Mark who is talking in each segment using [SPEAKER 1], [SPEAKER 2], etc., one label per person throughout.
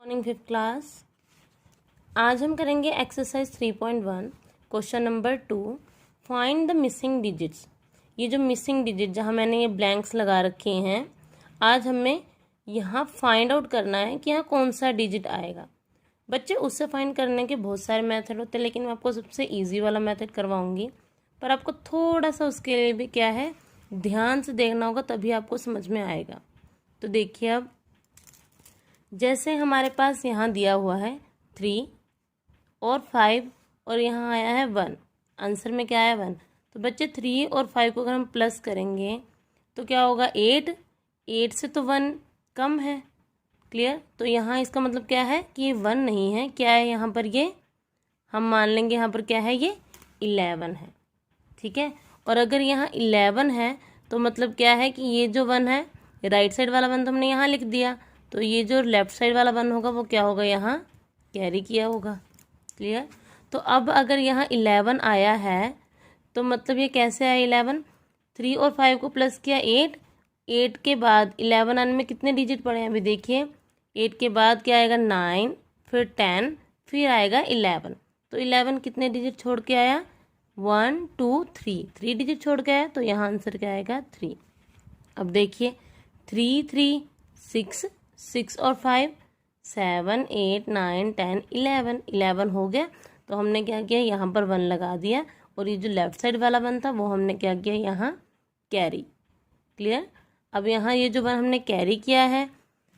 [SPEAKER 1] Morning fifth class. आज हम करेंगे exercise 3.1 question number 2, find the missing digits. ये जो मिसिंग डिजिट जहाँ मैंने ये ब्लैंक्स लगा रखे हैं, आज हमें यहाँ फाइंड आउट करना है कि यहाँ कौन सा डिजिट आएगा। बच्चे उससे फाइंड करने के बहुत सारे मेथड होते हैं, लेकिन मैं आपको सबसे ईजी वाला मेथड करवाऊँगी। पर आपको थोड़ा सा उसके लिए भी क्या है, ध्यान से देखना होगा, तभी आपको समझ में आएगा। तो देखिए, अब जैसे हमारे पास यहाँ दिया हुआ है 3 और 5 और यहाँ आया है 1, आंसर में क्या आया 1। तो बच्चे 3 और 5 को अगर हम प्लस करेंगे तो क्या होगा 8, 8 से तो 1 कम है, क्लियर। तो यहाँ इसका मतलब क्या है कि ये 1 नहीं है, क्या है यहाँ पर, ये हम मान लेंगे यहाँ पर क्या है, ये 11 है, ठीक है। और अगर यहाँ 11 है तो मतलब क्या है कि ये जो 1 है, राइट साइड वाला 1 तो हमने यहाँ लिख दिया, तो ये जो लेफ्ट साइड वाला 1 होगा वो क्या होगा, यहाँ कैरी किया होगा, क्लियर। तो अब अगर यहाँ 11 आया है तो मतलब ये कैसे आया 11, 3 और 5 को प्लस किया 8, 8 के बाद 11 आने में कितने डिजिट पड़े हैं, अभी देखिए। 8 के बाद क्या आएगा 9, फिर 10, फिर आएगा 11। तो 11 कितने डिजिट छोड़ के आया, 1 2 3, 3 डिजिट छोड़ के आया, तो यहाँ आंसर क्या आएगा 3। अब देखिए 3 3 6, 6 और 5 7 8 9 10 11, 11 हो गया। तो हमने क्या किया, यहाँ पर 1 लगा दिया, और ये जो लेफ्ट साइड वाला 1 था वो हमने क्या किया, यहाँ कैरी, क्लियर। अब यहाँ ये जो 1 हमने कैरी किया है,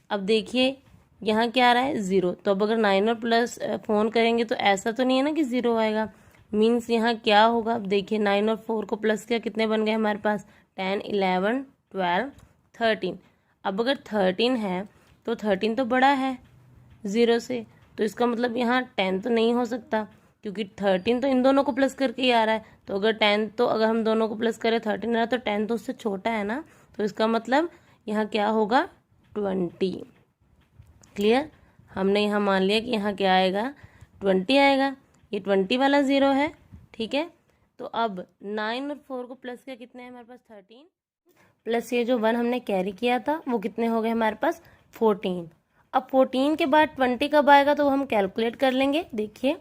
[SPEAKER 1] अब देखिए यहाँ क्या आ रहा है 0। तो अब अगर 9 और प्लस फ़ोन करेंगे तो ऐसा तो नहीं है ना कि 0 आएगा, मीन्स यहाँ क्या होगा। अब देखिए 9 और 4 को प्लस किया, कितने बन गए हमारे पास, 10 11 12 13। अब अगर 13 है तो 13 तो बड़ा है 0 से, तो इसका मतलब यहाँ 10 तो नहीं हो सकता, क्योंकि 13 तो इन दोनों को प्लस करके ही आ रहा है। तो अगर 10 तो अगर हम दोनों को प्लस करें 13 आ रहा है, तो 10 तो उससे छोटा है ना, तो इसका मतलब यहाँ क्या होगा 20, क्लियर। हमने यहाँ मान लिया कि यहाँ क्या आएगा 20 आएगा, ये 20 वाला 0 है, ठीक है। तो अब 9 और 4 को प्लस किया, कितने हैं हमारे पास 13, प्लस ये जो 1 हमने कैरी किया था वो कितने हो गए हमारे पास 14। अब 14 के बाद 20 कब आएगा तो हम कैलकुलेट कर लेंगे। देखिए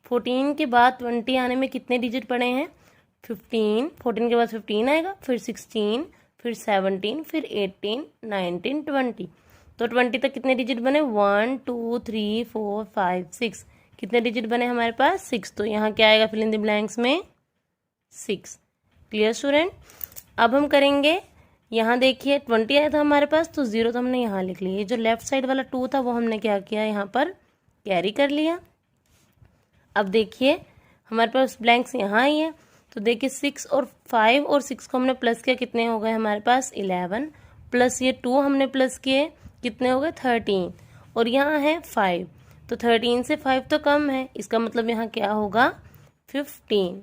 [SPEAKER 1] 14 के बाद 20 आने में कितने डिजिट पड़े हैं, 15, 14 के बाद 15 आएगा, फिर 16, फिर 17, फिर 18 19 20। तो 20 तक कितने डिजिट बने, 1 2 3 4 5 6, कितने डिजिट बने हमारे पास 6। तो यहाँ क्या आएगा फिल इन द ब्लैंक्स में 6, क्लियर स्टूडेंट। अब हम करेंगे, यहाँ देखिए 20 आया था हमारे पास, तो 0 तो हमने यहाँ लिख लिया। ये जो लेफ्ट साइड वाला 2 था वो हमने क्या किया, यहाँ पर कैरी कर लिया। अब देखिए हमारे पास ब्लैंक्स यहाँ ही है, तो देखिए 6 और 5 और 6 को हमने प्लस किया, कितने हो गए हमारे पास 11, प्लस ये 2 हमने प्लस किए, कितने हो गए 13, और यहाँ है 5, तो 13 से 5 तो कम है, इसका मतलब यहाँ क्या होगा 15,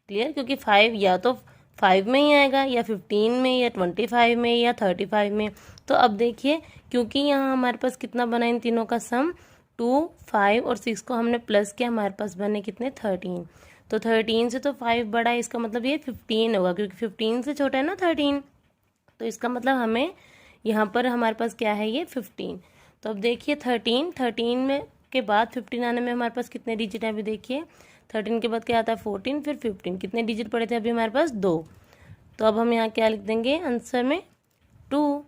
[SPEAKER 1] क्लियर। क्योंकि 5 या तो 5 में ही आएगा, या 15 में, या 25 में, या 35 में। तो अब देखिए क्योंकि यहाँ हमारे पास कितना बना इन तीनों का सम, 2 5 और 6 को हमने प्लस किया, हमारे पास बने कितने 13। तो 13 से तो 5 बड़ा है, इसका मतलब ये 15 होगा, क्योंकि 15 से छोटा है ना 13। तो इसका मतलब हमें यहाँ पर हमारे पास क्या है, ये 15। तो अब देखिए 13 में के बाद 15 आने में हमारे पास कितने डिजिट है, अभी देखिए 13 के बाद क्या आता है 14, फिर 15, कितने डिजिट पड़े थे अभी हमारे पास 2। तो अब हम यहाँ क्या लिख देंगे आंसर में 2।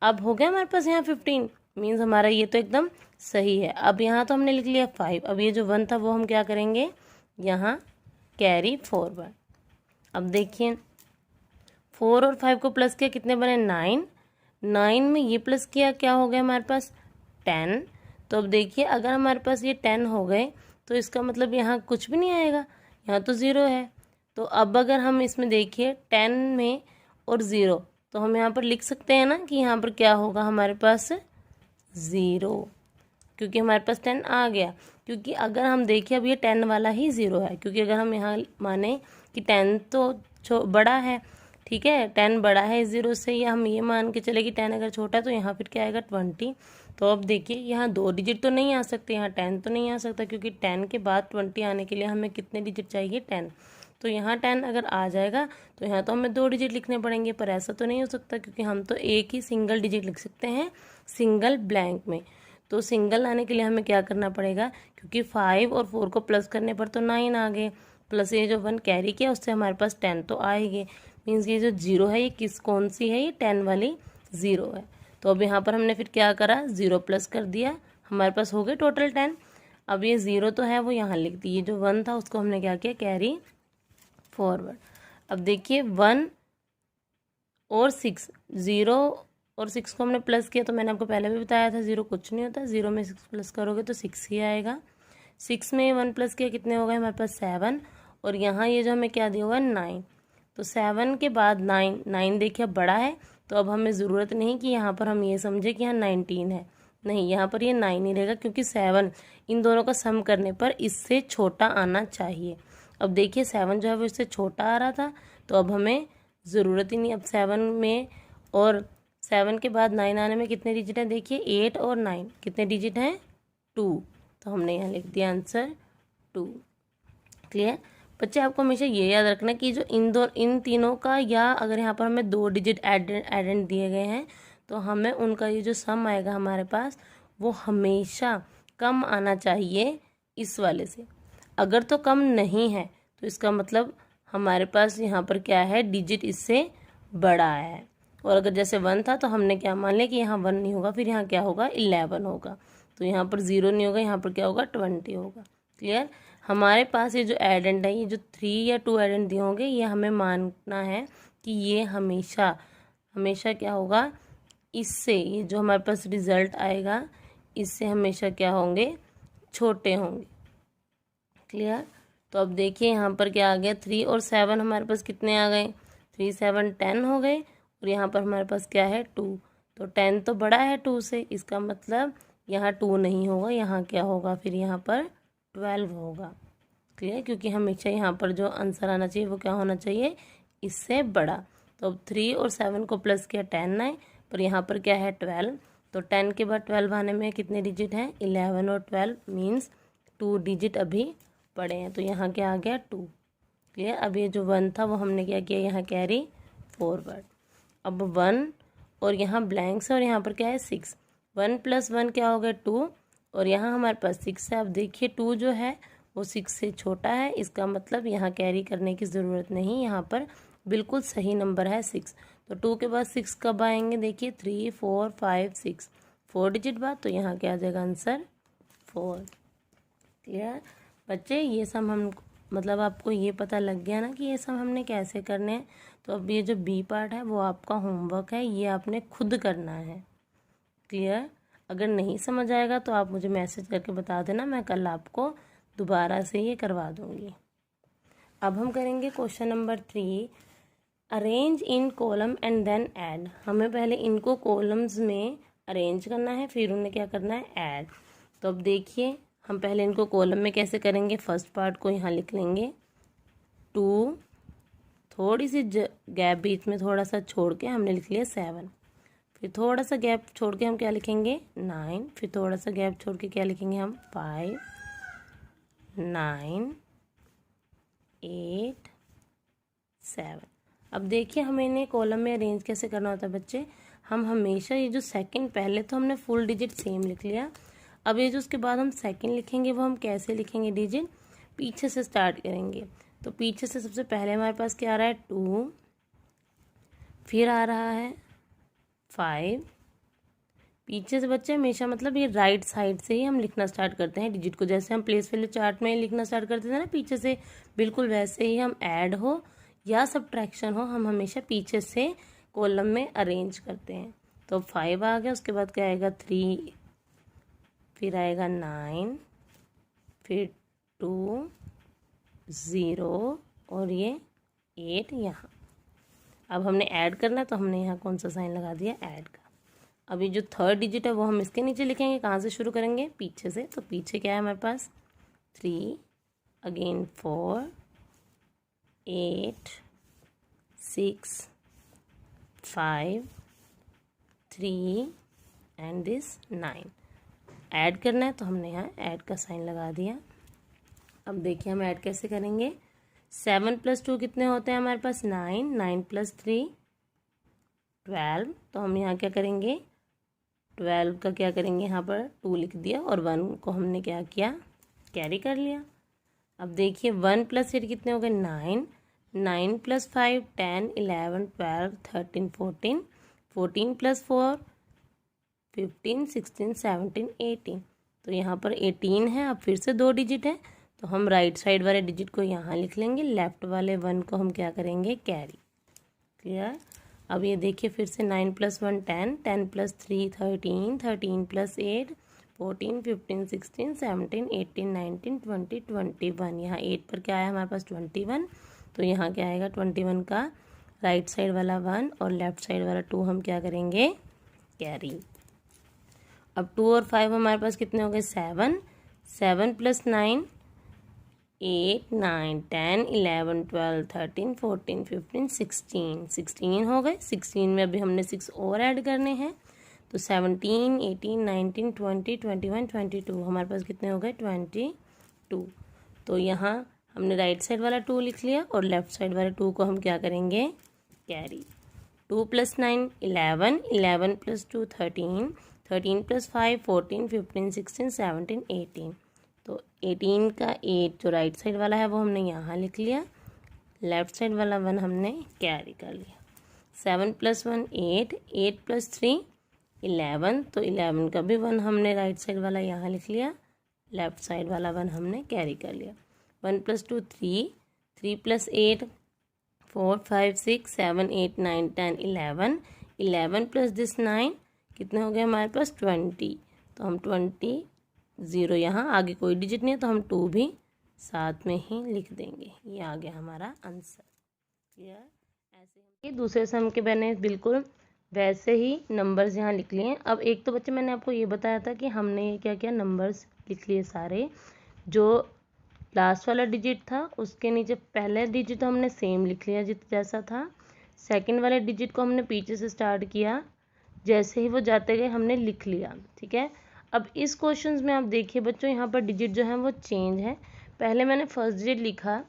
[SPEAKER 1] अब हो गया हमारे पास यहाँ 15, मीन्स हमारा ये तो एकदम सही है। अब यहाँ तो हमने लिख लिया 5, अब ये जो 1 था वो हम क्या करेंगे, यहाँ कैरी फॉरवर्ड। अब देखिए 4 और 5 को प्लस किया, कितने बने 9, 9 में ये प्लस किया, क्या हो गया हमारे पास 10। तो अब देखिए अगर हमारे पास ये 10 हो गए तो इसका मतलब यहाँ कुछ भी नहीं आएगा, यहाँ तो 0 है। तो अब अगर हम इसमें देखिए 10 में और 0, तो हम यहाँ पर लिख सकते हैं ना कि यहाँ पर क्या होगा हमारे पास 0, क्योंकि हमारे पास 10 आ गया। क्योंकि अगर हम देखिए अब ये 10 वाला ही 0 है, क्योंकि अगर हम यहाँ माने कि 10 तो बड़ा है, ठीक है, 10 बड़ा है 0 से, या हम ये मान के चले कि 10 अगर छोटा है तो यहाँ फिर क्या आएगा 20। तो अब देखिए यहाँ 2 डिजिट तो नहीं आ सकते, यहाँ 10 तो नहीं आ सकता, क्योंकि 10 के बाद 20 आने के लिए हमें कितने डिजिट चाहिए 10। तो यहाँ 10 अगर आ जाएगा तो यहाँ तो हमें 2 डिजिट लिखने पड़ेंगे, पर ऐसा तो नहीं हो सकता, क्योंकि हम तो एक ही सिंगल डिजिट लिख सकते हैं सिंगल ब्लैंक में। तो सिंगल लाने के लिए हमें क्या करना पड़ेगा, क्योंकि 5 और 4 को प्लस करने पर तो 9 आ गए, प्लस ये जो 1 कैरी किया उससे हमारे पास 10 तो आएगी। मीन्स ये जो 0 है ये कौन सी है, ये 10 वाली 0 है। तो अब यहाँ पर हमने फिर क्या करा, 0 प्लस कर दिया, हमारे पास हो गए टोटल 10। अब ये 0 तो है वो यहाँ लिख दी, ये जो 1 था उसको हमने क्या किया, कैरी फॉरवर्ड। अब देखिए 1 और 6, 0 और 6 को हमने प्लस किया, तो मैंने आपको पहले भी बताया था 0 कुछ नहीं होता, 0 में 6 प्लस करोगे तो 6 ही आएगा। 6 में 1 प्लस किया कितने हो गए हमारे पास 7, और यहाँ ये जो हमें क्या दिया हुआ है 9, तो 7 के बाद 9 देखिए बड़ा है, तो अब हमें ज़रूरत नहीं कि यहाँ पर हम ये समझे कि यहाँ 19 है, नहीं, यहाँ पर ये 9 ही रहेगा, क्योंकि 7 इन दोनों का सम करने पर इससे छोटा आना चाहिए। अब देखिए 7 जो है वो इससे छोटा आ रहा था, तो अब हमें ज़रूरत ही नहीं। अब 7 में और 7 के बाद 9 आने में कितने डिजिट हैं, देखिए 8 और 9 कितने डिजिट हैं, 2, तो हमने यहाँ लिख दिया आंसर 2। क्लियर बच्चे, आपको हमेशा ये याद रखना कि जो इन तीनों का, या अगर यहाँ पर हमें 2 डिजिट एडेंट दिए गए हैं तो हमें उनका ये जो सम आएगा हमारे पास वो हमेशा कम आना चाहिए इस वाले से। अगर तो कम नहीं है तो इसका मतलब हमारे पास यहाँ पर क्या है, डिजिट इससे बड़ा है। और अगर जैसे 1 था तो हमने क्या मान लिया कि यहाँ 1 नहीं होगा, फिर यहाँ क्या होगा 11 होगा, तो यहाँ पर 0 नहीं होगा, यहाँ पर क्या होगा 20 होगा। क्लियर, हमारे पास ये जो एडेंट है, ये जो 3 या 2 एडेंट दिए होंगे, ये हमें मानना है कि ये हमेशा हमेशा क्या होगा, इससे ये जो हमारे पास रिजल्ट आएगा इससे हमेशा क्या होंगे, छोटे होंगे। क्लियर, तो अब देखिए यहाँ पर क्या आ गया, 3 और 7 हमारे पास कितने आ गए, 3 7 10 हो गए, और यहाँ पर हमारे पास क्या है 2, तो 10 तो बड़ा है 2 से, इसका मतलब यहाँ 2 नहीं होगा, यहाँ क्या होगा, फिर यहाँ पर 12 होगा। क्लियर, क्योंकि हमेशा यहाँ पर जो आंसर आना चाहिए वो क्या होना चाहिए, इससे बड़ा। तो अब 3 और 7 को प्लस किया 10 आए, पर यहाँ पर क्या है 12, तो 10 के बाद 12 आने में कितने डिजिट हैं, 11 और 12 मीन्स 2 डिजिट अभी पड़े हैं, तो यहाँ क्या आ गया 2। क्लियर, अब ये जो 1 था वो हमने क्या किया, यहाँ कैरी फॉरवर्ड। अब 1 और यहाँ ब्लैंक्स है और यहाँ पर क्या है 6, 1 + 1 क्या हो गया 2, और यहाँ हमारे पास 6 है। अब देखिए 2 जो है वो 6 से छोटा है, इसका मतलब यहाँ कैरी करने की ज़रूरत नहीं, यहाँ पर बिल्कुल सही नंबर है 6। तो 2 के बाद 6 कब आएंगे, देखिए 3 4 5 6, 4 डिजिट बाद, तो यहाँ क्या आ जाएगा आंसर 4। क्लियर बच्चे, ये सब हम मतलब आपको ये पता लग गया ना कि ये सब हमने कैसे करने हैं। तो अब ये जो बी पार्ट है वो आपका होमवर्क है, ये आपने खुद करना है। क्लियर, अगर नहीं समझ आएगा तो आप मुझे मैसेज करके बता देना, मैं कल आपको दोबारा से ये करवा दूँगी। अब हम करेंगे question number 3, arrange in column and then add. हमें पहले इनको कॉलम्स में अरेंज करना है, फिर उन्हें क्या करना है, ऐड। तो अब देखिए हम पहले इनको कॉलम में कैसे करेंगे, फर्स्ट पार्ट को यहाँ लिख लेंगे 2, थोड़ी सी गैप बीच में थोड़ा सा छोड़ के हमने लिख लिया 7, फिर थोड़ा सा गैप छोड़ के हम क्या लिखेंगे 9, फिर थोड़ा सा गैप छोड़ के क्या लिखेंगे हम 5 9 8 7। अब देखिए हमें इन्हें कॉलम में अरेंज कैसे करना होता है बच्चे, हम हमेशा ये जो सेकंड, पहले तो हमने फुल डिजिट सेम लिख लिया, अब ये जो उसके बाद हम सेकंड लिखेंगे वो हम कैसे लिखेंगे, डिजिट पीछे से स्टार्ट करेंगे। तो पीछे से सबसे पहले हमारे पास क्या आ रहा है 2, फिर आ रहा है 5, पीछे से बच्चे हमेशा मतलब ये राइट साइड से ही हम लिखना स्टार्ट करते हैं डिजिट को, जैसे हम प्लेस वैल्यू चार्ट में लिखना स्टार्ट करते थे ना पीछे से, बिल्कुल वैसे ही हम ऐड हो या सब्ट्रैक्शन हो, हम हमेशा पीछे से कॉलम में अरेंज करते हैं। तो 5 आ गया, उसके बाद क्या आएगा 3, फिर आएगा 9, फिर 2 0 और ये 8 यहाँ। अब हमने ऐड करना है तो हमने यहाँ कौन सा साइन लगा दिया, ऐड का। अब ये जो थर्ड डिजिट है वो हम इसके नीचे लिखेंगे, कहाँ से शुरू करेंगे, पीछे से। तो पीछे क्या है हमारे पास 3, अगेन 4 8 6 5 3 एंड दिस 9। ऐड करना है तो हमने यहाँ ऐड का साइन लगा दिया। अब देखिए हम ऐड कैसे करेंगे, 7 + 2 कितने होते हैं हमारे पास 9, 9 + 3 12। तो हम यहाँ क्या करेंगे 12 का क्या करेंगे, यहाँ पर 2 लिख दिया और 1 को हमने क्या किया, कैरी कर लिया। अब देखिए 1 + 8 कितने हो गए, 9, 9 + 5 10 11 12 13 14, 14 + 4 15 16 17 18। तो यहाँ पर 18 है। अब फिर से 2 डिजिट है तो हम राइट साइड वाले डिजिट को यहाँ लिख लेंगे, लेफ्ट वाले 1 को हम क्या करेंगे, कैरी। क्लियर। अब ये देखिए फिर से 9 + 1 10, 10 + 3 13, 13 + 8 14 15 16 17 18 19 20 21। यहाँ 8 पर क्या आया हमारे पास, 21। तो यहाँ क्या आएगा, 21 का राइट साइड वाला 1 और लेफ्ट साइड वाला 2 हम क्या करेंगे, कैरी। अब 2 और 5 हमारे पास कितने हो गए, 7, 7 + 9 8 9 10 11 12 13 14 15 16, 16 हो गए। 16 में अभी हमने 6 और ऐड करने हैं तो 17 18 19 20 21 22 हमारे पास कितने हो गए, 22। तो यहाँ हमने राइट साइड वाला 2 लिख लिया और लेफ्ट साइड वाले 2 को हम क्या करेंगे, कैरी। 2 + 9 11, 11 + 2 13, 13 + 5 14 15 16 17 18। तो 18 का 8 जो राइट साइड वाला है वो हमने यहाँ लिख लिया, लेफ्ट साइड वाला 1 हमने कैरी कर लिया। 7 + 1 8, 8 + 3 11। तो 11 का भी 1 हमने राइट साइड वाला यहाँ लिख लिया, लेफ्ट साइड वाला 1 हमने कैरी कर लिया। 1 + 2 3, 3 + 8 4 5 6 7 8 9 10 11, 11 + दिस 9 कितने हो गए हमारे पास, 20। तो हम 20 0 यहाँ आगे कोई डिजिट नहीं है तो हम 2 भी साथ में ही लिख देंगे। ये आ गया हमारा आंसर। क्लियर। ऐसे ये दूसरे सम के मैंने बिल्कुल वैसे ही नंबर्स यहाँ लिख लिए हैं। अब एक तो बच्चे मैंने आपको ये बताया था कि हमने ये क्या किया, नंबर्स लिख लिए सारे। जो लास्ट वाला डिजिट था उसके नीचे पहले डिजिट तो हमने सेम लिख लिया जैसा था। सेकंड वाले डिजिट को हमने पीछे से स्टार्ट किया, जैसे ही वो जाते गए हमने लिख लिया। ठीक है। अब इस क्वेश्चंस में आप देखिए बच्चों, यहाँ पर डिजिट जो है वो चेंज है। पहले मैंने फर्स्ट डिजिट लिखा,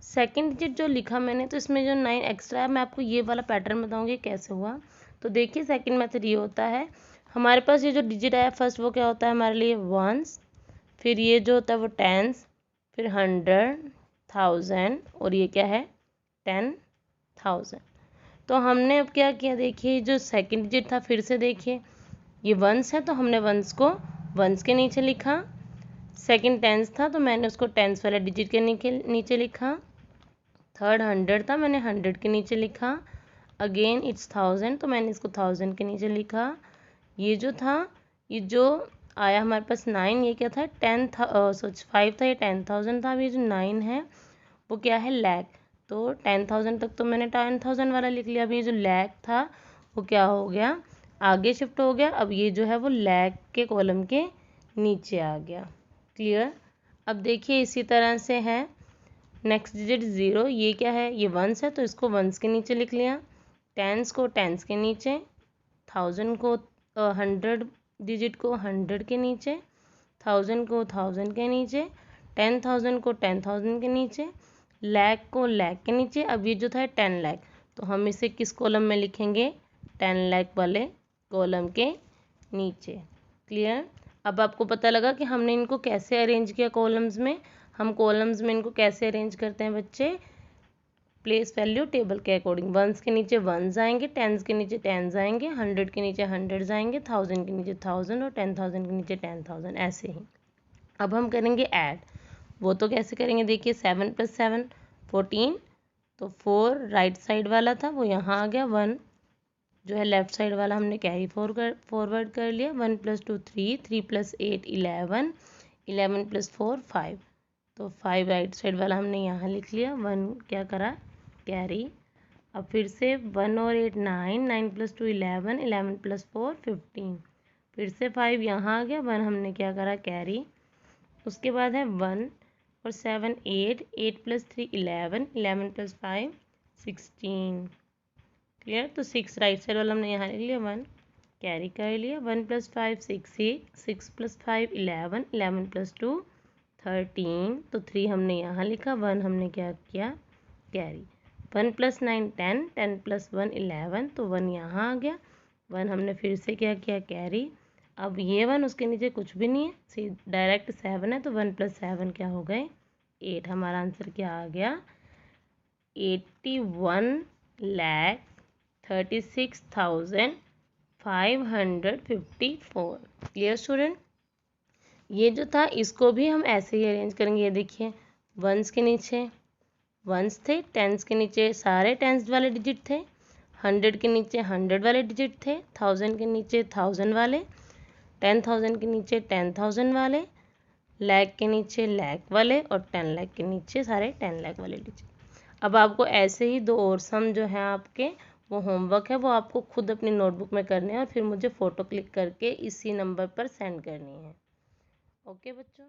[SPEAKER 1] सेकंड डिजिट जो लिखा मैंने तो इसमें जो 9 एक्स्ट्रा है, मैं आपको ये वाला पैटर्न बताऊंगी कैसे हुआ। तो देखिए सेकंड मेथड ये होता है, हमारे पास ये जो डिजिट आया फर्स्ट वो क्या होता है हमारे लिए, वंस। फिर ये जो होता है वो टेंस, फिर 100 1000 और ये क्या है, 10,000। तो हमने अब क्या किया, देखिए जो सेकंड डिजिट था फिर से देखिए ये वंस है तो हमने वंस को वंस के नीचे लिखा। सेकंड टेंस था तो मैंने उसको टेंस वाले डिजिट के नीचे लिखा। थर्ड 100 था, मैंने 100 के नीचे लिखा। अगेन इट्स 1000 तो मैंने इसको 1000 के नीचे लिखा। ये जो था, ये जो आया हमारे पास 9, ये क्या था, 10 था, 5 था, ये 10,000 था। अब ये जो 9 है वो क्या है, लैख। तो 10,000 तक तो मैंने 10,000 वाला लिख लिया। अब ये जो लैख था वो क्या हो गया, आगे शिफ्ट हो गया। अब ये जो है वो लैख के कॉलम के नीचे आ गया। क्लियर। अब देखिए इसी तरह से है नेक्स्ट डिजिट 0, ये क्या है, ये वंस है तो इसको वंस के नीचे लिख लिया। टेंस को टेंस के नीचे, 1000 को 100 डिजिट को 100 के नीचे, 1000 को 1000 के नीचे, 10,000 को 10,000 के नीचे, लैख को लैख के नीचे। अब ये जो था 10 लाख तो हम इसे किस कॉलम में लिखेंगे, 10 लाख वाले कॉलम के नीचे। क्लियर। अब आपको पता लगा कि हमने इनको कैसे अरेंज किया कॉलम्स में। हम कॉलम्स में इनको कैसे अरेंज करते हैं बच्चे, प्लेस वैल्यू टेबल के अकॉर्डिंग। वंस के नीचे वंस आएंगे, टेंस के नीचे टेंस आएंगे, 100 के नीचे 100 आएंगे, 1000 के नीचे 1000 और 10,000 के नीचे 10,000, ऐसे ही। अब हम करेंगे ऐड। वो तो कैसे करेंगे, देखिए 7 + 7 14। तो 4 राइट साइड वाला था वो यहाँ आ गया, 1 जो है लेफ्ट साइड वाला हमने कैरी फॉरवर्ड कर लिया। 1 + 2 3, 3 + 8 11, 11 + 4 5। तो 5 राइट साइड वाला हमने यहाँ लिख लिया, 1 क्या करा, कैरी। अब फिर से 1 और 8 9, 9 + 2 11, 11 + 4 15। फिर से 5 यहाँ आ गया, 1 हमने क्या करा, कैरी। उसके बाद है 1 और 7 8, 8 + 3 11, 11 + 5 16। क्लियर। तो 6 राइट साइड वाला हमने यहाँ लिख लिया, 1 कैरी कर लिया। 1 + 5 6, 6 + 5 11, 11 + 2 13। तो 3 हमने यहाँ लिखा, 1 हमने क्या किया, कैरी। 1 + 9 10, 10 + 1 11। तो 1 यहाँ आ गया, 1 हमने फिर से क्या किया, कैरी। अब ये 1 उसके नीचे कुछ भी नहीं है, डायरेक्ट 7 है, तो 1 + 7 क्या हो गए 8। हमारा आंसर क्या आ गया 81,36,554। Clear student. ये जो था इसको भी हम ऐसे ही अरेंज करेंगे। ये देखिए 1s के नीचे 1s थे, 10s के नीचे सारे 10s वाले डिजिट थे, 100 के नीचे 100 वाले डिजिट थे, 1000 के नीचे 1000 वाले, 10,000 के नीचे 10,000 वाले, लाख के नीचे लाख वाले और 10 लाख के नीचे सारे 10 लाख वाले डिजिट। अब आपको ऐसे ही 2 और सम जो है आपके वो होमवर्क है, वो आपको खुद अपनी नोटबुक में करने हैं और फिर मुझे फ़ोटो क्लिक करके इसी नंबर पर सेंड करनी है। ओके बच्चों।